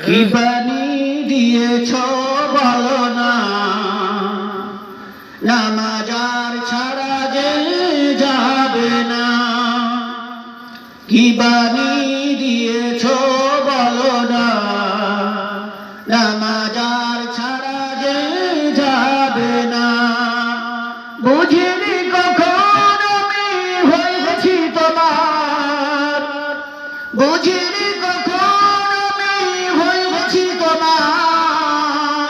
কি বাণী দিয়েছ বলো না, নামাজার ছাড়া যে যাবে না। কি বাণী দিয়েছ বলো না, নামাজার ছাড়া যে যাবে না। বুঝিনি কখন আমি হয়েছি তোমার, বুঝিনি কখন আমি হয়েছি তোমার।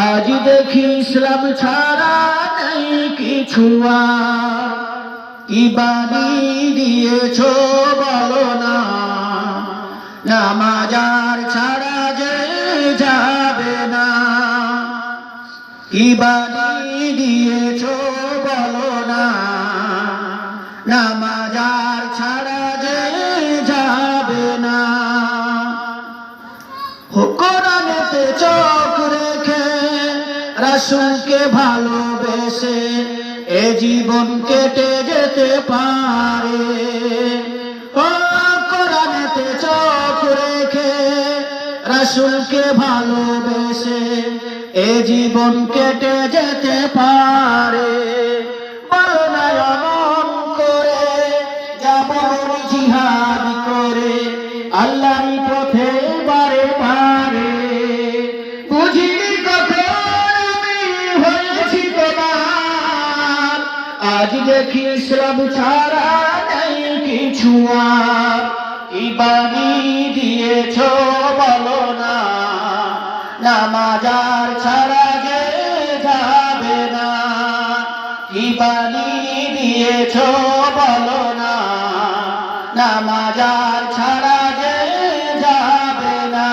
আজ দেখি ইসলাম ছাড়া নেই কিছু আর। কি বাণী দিয়েছ বলো না, নামাজার ছাড়া যে যাবে না। কি বাণী দিয়েছ বলো না, নামাজার ছাড়া যে যাবে না। কোরআনেতে চোখ রেখে রাসূলকে ভালোবেসে এ জীবন কেটে যেতে পারে। ও কোরআনেতে চোখ রেখে রাসূলকে ভালোবেসে এ জীবন কেটে যেতে পারে। বলো না এমন করে যাব জিহাদ করে আল্লাহর পথে বারে বারে। বুঝিনি কখন আমি হয়েছি তোমার, আজ দেখি ইসলাম ছাড়া নেই কিছু আর। কি বাণী দিয়েছ বলো না, নামাজার ছাড়া যে যাবে না। কি বাণী দিয়েছ বলো না, নামাজার ছাড়া যে যাবে না।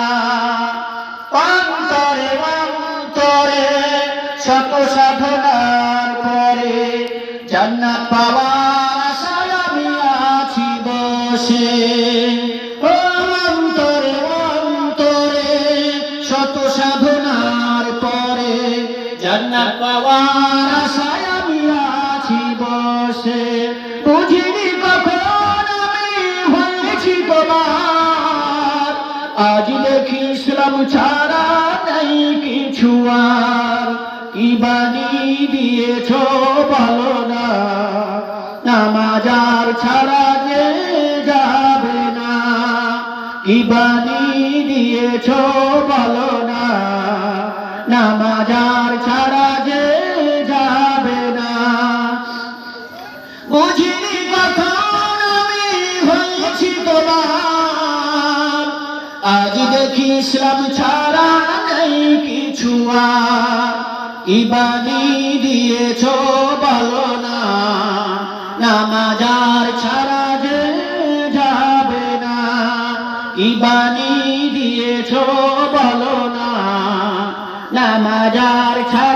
অন্তরে অন্তরে শত সাধনার পরে জান্নাত পাওয়ার আশায় আমি আছি বসে। অন্তরে অন্তরে শত সাধনার পরে জান্নাত পাওয়ার আশায় আমি আছি বসে। বুঝিনি কখন আমি হয়েছি তোমার, আজ দেখি ইসলাম ছাড়া নেই কিছু আর। কি বাণী দিয়েছ বলো না, নামাজার ছাড়া যে যাবে না। কি বাণী দিয়েছ বলো না, নামাজার ছাড়া যে যাবে না। বুঝিনি কখন আমি হয়েছি তোমার, আজ দেখি ইসলাম ছাড়া নেই কিছু আর। কি বাণী দিয়েছ বলো না, নামাজার ছাড়া যে যাবে না। কি বাণী দিয়েছ বলো না, নামাজার ছাড়া